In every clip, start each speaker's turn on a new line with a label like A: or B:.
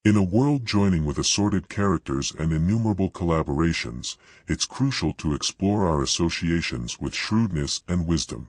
A: In a world joining with assorted characters and innumerable collaborations, it's crucial to explore our associations with shrewdness and wisdom.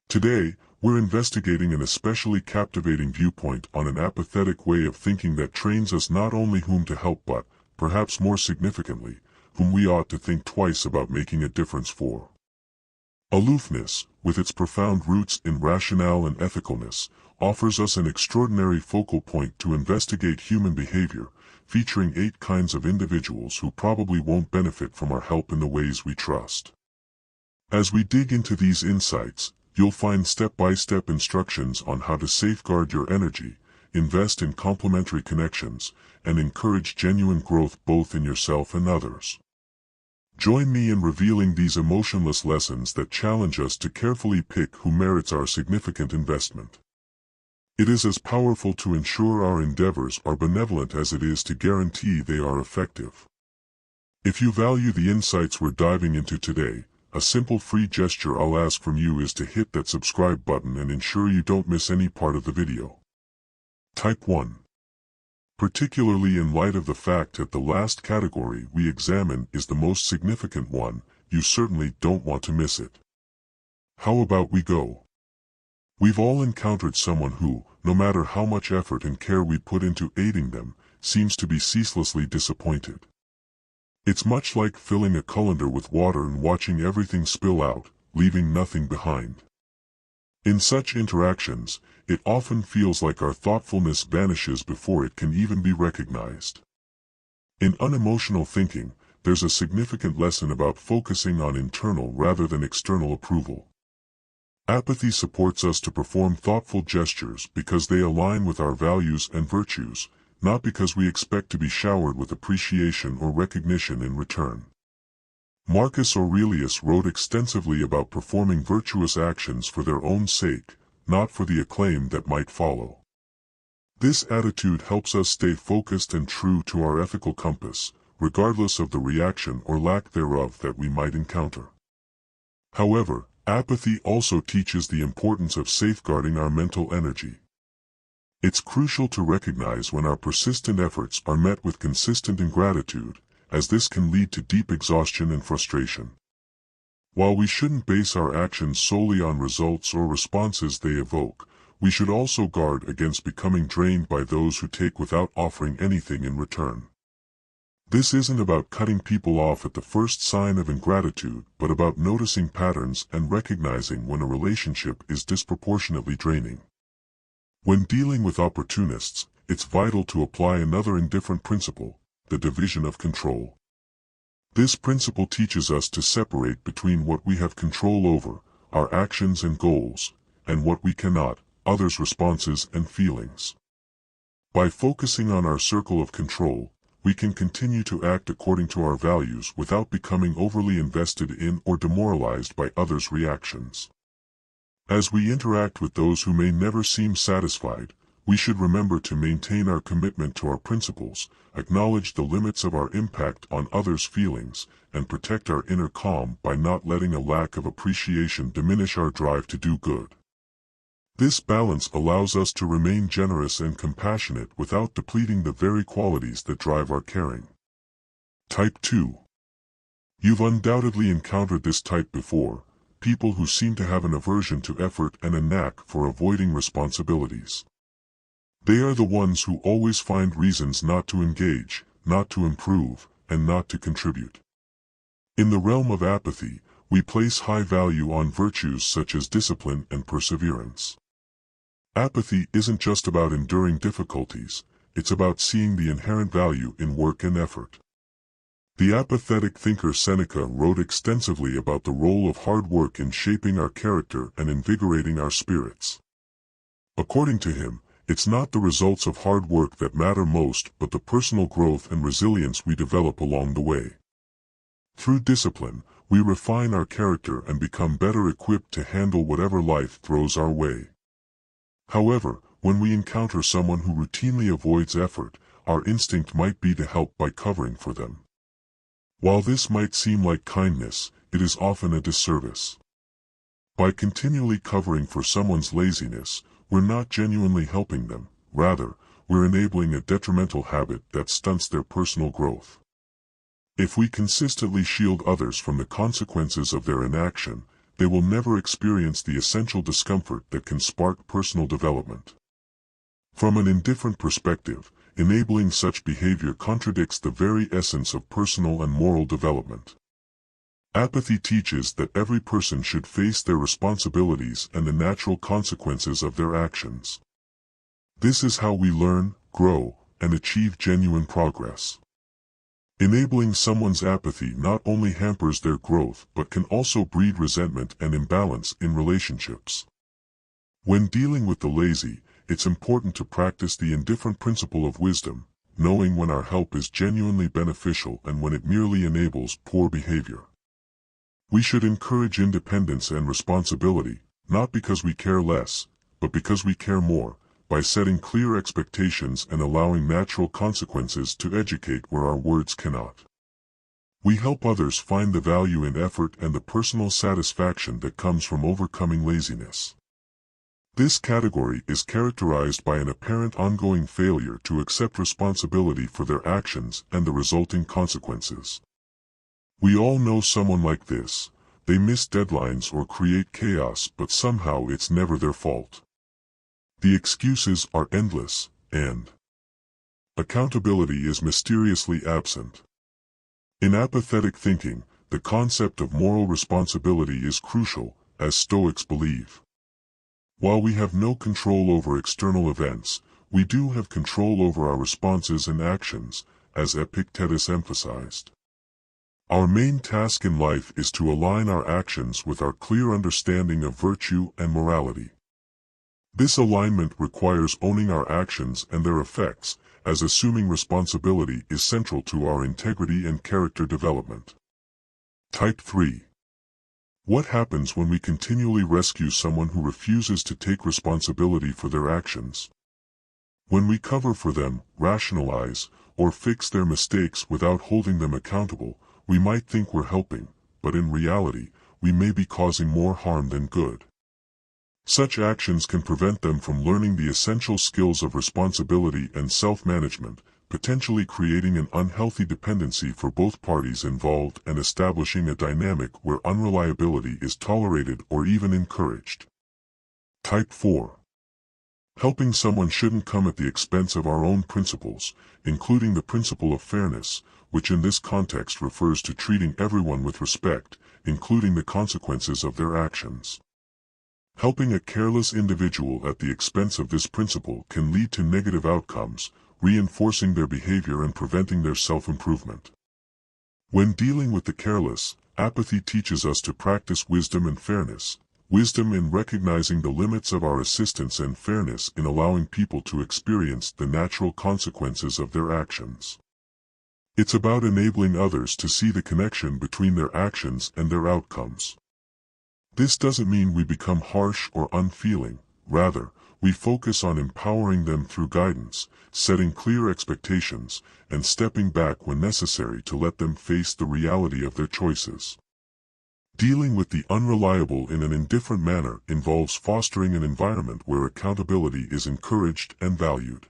A: Today, we're investigating an especially captivating viewpoint on an apathetic way of thinking that trains us not only whom to help but, perhaps more significantly, whom we ought to think twice about making a difference for. Aloofness, with its profound roots in rationale and ethicalness, offers us an extraordinary focal point to investigate human behavior, featuring 8 kinds of individuals who probably won't benefit from our help in the ways we trust. As we dig into these insights, you'll find step-by-step instructions on how to safeguard your energy, invest in complementary connections, and encourage genuine growth both in yourself and others. Join me in revealing these emotionless lessons that challenge us to carefully pick who merits our significant investment. It is as powerful to ensure our endeavors are benevolent as it is to guarantee they are effective. If you value the insights we're diving into today, a simple free gesture I'll ask from you is to hit that subscribe button and ensure you don't miss any part of the video. Type 1. Particularly in light of the fact that the last category we examine is the most significant one, you certainly don't want to miss it. How about we go? We've all encountered someone who, no matter how much effort and care we put into aiding them, seems to be ceaselessly disappointed. It's much like filling a colander with water and watching everything spill out, leaving nothing behind. In such interactions, it often feels like our thoughtfulness vanishes before it can even be recognized. In unemotional thinking, there's a significant lesson about focusing on internal rather than external approval. Apathy supports us to perform thoughtful gestures because they align with our values and virtues, not because we expect to be showered with appreciation or recognition in return. Marcus Aurelius wrote extensively about performing virtuous actions for their own sake, not for the acclaim that might follow. This attitude helps us stay focused and true to our ethical compass, regardless of the reaction or lack thereof that we might encounter. However, apathy also teaches the importance of safeguarding our mental energy. It's crucial to recognize when our persistent efforts are met with consistent ingratitude, as this can lead to deep exhaustion and frustration. While we shouldn't base our actions solely on results or responses they evoke, we should also guard against becoming drained by those who take without offering anything in return. This isn't about cutting people off at the first sign of ingratitude, but about noticing patterns and recognizing when a relationship is disproportionately draining. When dealing with opportunists, it's vital to apply another indifferent principle, the division of control. This principle teaches us to separate between what we have control over, our actions and goals, and what we cannot, others' responses and feelings. By focusing on our circle of control, we can continue to act according to our values without becoming overly invested in or demoralized by others' reactions. As we interact with those who may never seem satisfied, we should remember to maintain our commitment to our principles, acknowledge the limits of our impact on others' feelings, and protect our inner calm by not letting a lack of appreciation diminish our drive to do good. This balance allows us to remain generous and compassionate without depleting the very qualities that drive our caring. Type 2. You've undoubtedly encountered this type before, people who seem to have an aversion to effort and a knack for avoiding responsibilities. They are the ones who always find reasons not to engage, not to improve, and not to contribute. In the realm of apathy, we place high value on virtues such as discipline and perseverance. Apathy isn't just about enduring difficulties, it's about seeing the inherent value in work and effort. The apathetic thinker Seneca wrote extensively about the role of hard work in shaping our character and invigorating our spirits. According to him, it's not the results of hard work that matter most but the personal growth and resilience we develop along the way. Through discipline, we refine our character and become better equipped to handle whatever life throws our way. However, when we encounter someone who routinely avoids effort, our instinct might be to help by covering for them. While this might seem like kindness, it is often a disservice. By continually covering for someone's laziness, we're not genuinely helping them. Rather, we're enabling a detrimental habit that stunts their personal growth. If we consistently shield others from the consequences of their inaction, they will never experience the essential discomfort that can spark personal development. From an indifferent perspective, enabling such behavior contradicts the very essence of personal and moral development. Apathy teaches that every person should face their responsibilities and the natural consequences of their actions. This is how we learn, grow, and achieve genuine progress. Enabling someone's apathy not only hampers their growth but can also breed resentment and imbalance in relationships. When dealing with the lazy, it's important to practice the indifferent principle of wisdom, knowing when our help is genuinely beneficial and when it merely enables poor behavior. We should encourage independence and responsibility, not because we care less, but because we care more, by setting clear expectations and allowing natural consequences to educate where our words cannot. We help others find the value in effort and the personal satisfaction that comes from overcoming laziness. This category is characterized by an apparent ongoing failure to accept responsibility for their actions and the resulting consequences. We all know someone like this. They miss deadlines or create chaos, but somehow it's never their fault. The excuses are endless, and accountability is mysteriously absent. In apathetic thinking, the concept of moral responsibility is crucial, as Stoics believe. While we have no control over external events, we do have control over our responses and actions, as Epictetus emphasized. Our main task in life is to align our actions with our clear understanding of virtue and morality. This alignment requires owning our actions and their effects, as assuming responsibility is central to our integrity and character development. Type 3. What happens when we continually rescue someone who refuses to take responsibility for their actions? When we cover for them, rationalize, or fix their mistakes without holding them accountable, we might think we're helping, but in reality, we may be causing more harm than good. Such actions can prevent them from learning the essential skills of responsibility and self-management, potentially creating an unhealthy dependency for both parties involved and establishing a dynamic where unreliability is tolerated or even encouraged. Type 4. Helping someone shouldn't come at the expense of our own principles, including the principle of fairness, which in this context refers to treating everyone with respect, including the consequences of their actions. Helping a careless individual at the expense of this principle can lead to negative outcomes, reinforcing their behavior and preventing their self-improvement. When dealing with the careless, apathy teaches us to practice wisdom and fairness, wisdom in recognizing the limits of our assistance and fairness in allowing people to experience the natural consequences of their actions. It's about enabling others to see the connection between their actions and their outcomes. This doesn't mean we become harsh or unfeeling, rather, we focus on empowering them through guidance, setting clear expectations, and stepping back when necessary to let them face the reality of their choices. Dealing with the unreliable in an indifferent manner involves fostering an environment where accountability is encouraged and valued.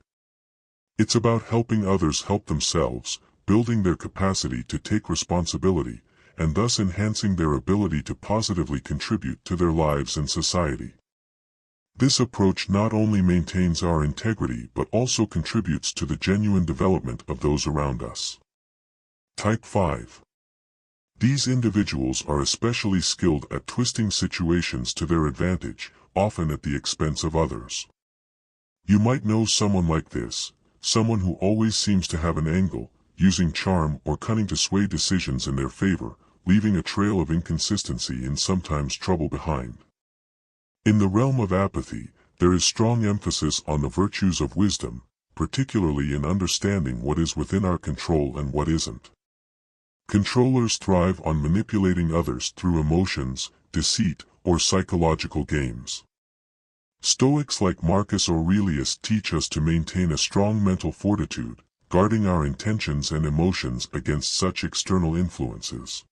A: It's about helping others help themselves, building their capacity to take responsibility, and thus enhancing their ability to positively contribute to their lives and society. This approach not only maintains our integrity but also contributes to the genuine development of those around us. Type 5. These individuals are especially skilled at twisting situations to their advantage, often at the expense of others. You might know someone like this, someone who always seems to have an angle, using charm or cunning to sway decisions in their favor, leaving a trail of inconsistency and sometimes trouble behind. In the realm of apathy, there is strong emphasis on the virtues of wisdom, particularly in understanding what is within our control and what isn't. Controllers thrive on manipulating others through emotions, deceit, or psychological games. Stoics like Marcus Aurelius teach us to maintain a strong mental fortitude, guarding our intentions and emotions against such external influences.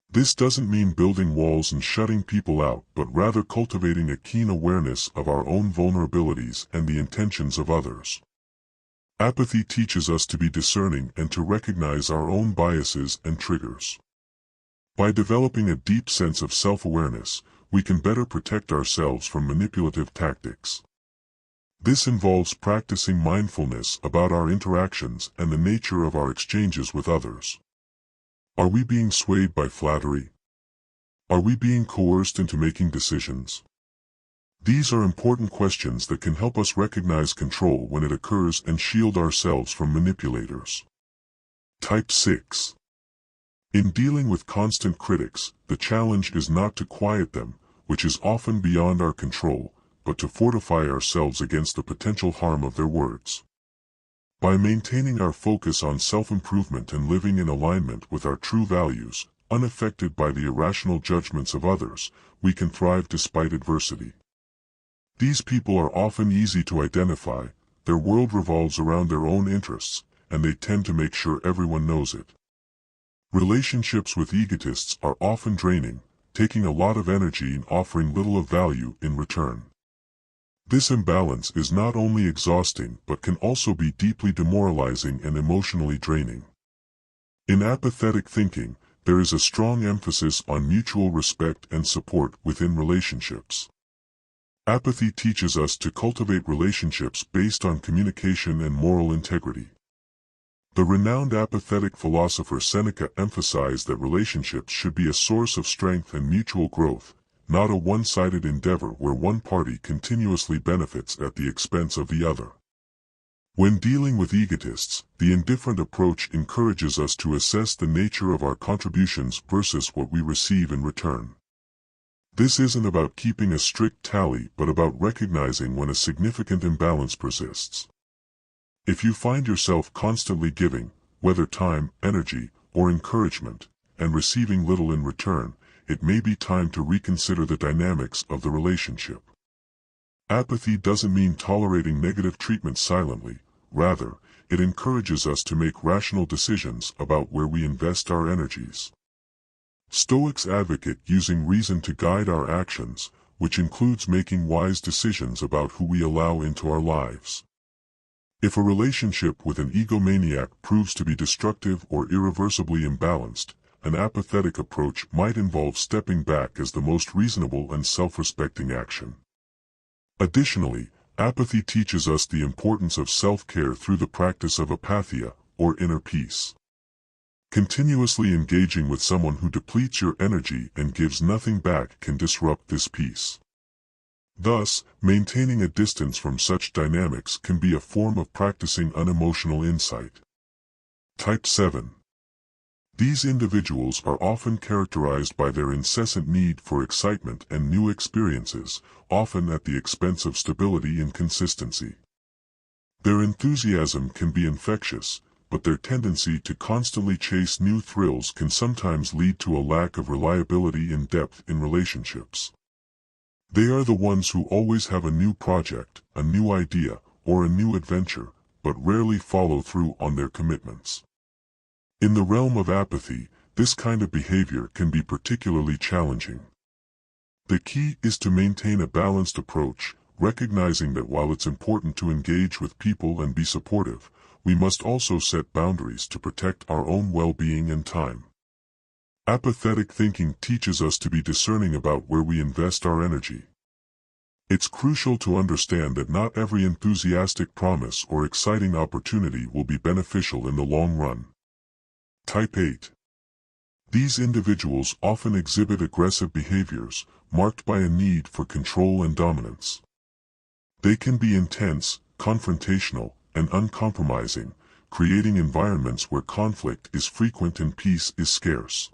A: This doesn't mean building walls and shutting people out, but rather cultivating a keen awareness of our own vulnerabilities and the intentions of others. Apathy teaches us to be discerning and to recognize our own biases and triggers. By developing a deep sense of self-awareness, we can better protect ourselves from manipulative tactics. This involves practicing mindfulness about our interactions and the nature of our exchanges with others. Are we being swayed by flattery? Are we being coerced into making decisions? These are important questions that can help us recognize control when it occurs and shield ourselves from manipulators. Type 6. In dealing with constant critics, the challenge is not to quiet them, which is often beyond our control, but to fortify ourselves against the potential harm of their words. By maintaining our focus on self-improvement and living in alignment with our true values, unaffected by the irrational judgments of others, we can thrive despite adversity. These people are often easy to identify, their world revolves around their own interests, and they tend to make sure everyone knows it. Relationships with egotists are often draining, taking a lot of energy and offering little of value in return. This imbalance is not only exhausting but can also be deeply demoralizing and emotionally draining. In apathetic thinking, there is a strong emphasis on mutual respect and support within relationships. Apathy teaches us to cultivate relationships based on communication and moral integrity. The renowned apathetic philosopher Seneca emphasized that relationships should be a source of strength and mutual growth, not a one-sided endeavor where one party continuously benefits at the expense of the other. When dealing with egotists, the indifferent approach encourages us to assess the nature of our contributions versus what we receive in return. This isn't about keeping a strict tally but about recognizing when a significant imbalance persists. If you find yourself constantly giving, whether time, energy, or encouragement, and receiving little in return, it may be time to reconsider the dynamics of the relationship. Apathy doesn't mean tolerating negative treatment silently, rather, it encourages us to make rational decisions about where we invest our energies. Stoics advocate using reason to guide our actions, which includes making wise decisions about who we allow into our lives. If a relationship with an egomaniac proves to be destructive or irreversibly imbalanced, an apathetic approach might involve stepping back as the most reasonable and self-respecting action. Additionally, apathy teaches us the importance of self-care through the practice of apatheia, or inner peace. Continuously engaging with someone who depletes your energy and gives nothing back can disrupt this peace. Thus, maintaining a distance from such dynamics can be a form of practicing unemotional insight. Type 7. These individuals are often characterized by their incessant need for excitement and new experiences, often at the expense of stability and consistency. Their enthusiasm can be infectious, but their tendency to constantly chase new thrills can sometimes lead to a lack of reliability and depth in relationships. They are the ones who always have a new project, a new idea, or a new adventure, but rarely follow through on their commitments. In the realm of apathy, this kind of behavior can be particularly challenging. The key is to maintain a balanced approach, recognizing that while it's important to engage with people and be supportive, we must also set boundaries to protect our own well-being and time. Apathetic thinking teaches us to be discerning about where we invest our energy. It's crucial to understand that not every enthusiastic promise or exciting opportunity will be beneficial in the long run. Type 8. These individuals often exhibit aggressive behaviors, marked by a need for control and dominance. They can be intense, confrontational, and uncompromising, creating environments where conflict is frequent and peace is scarce.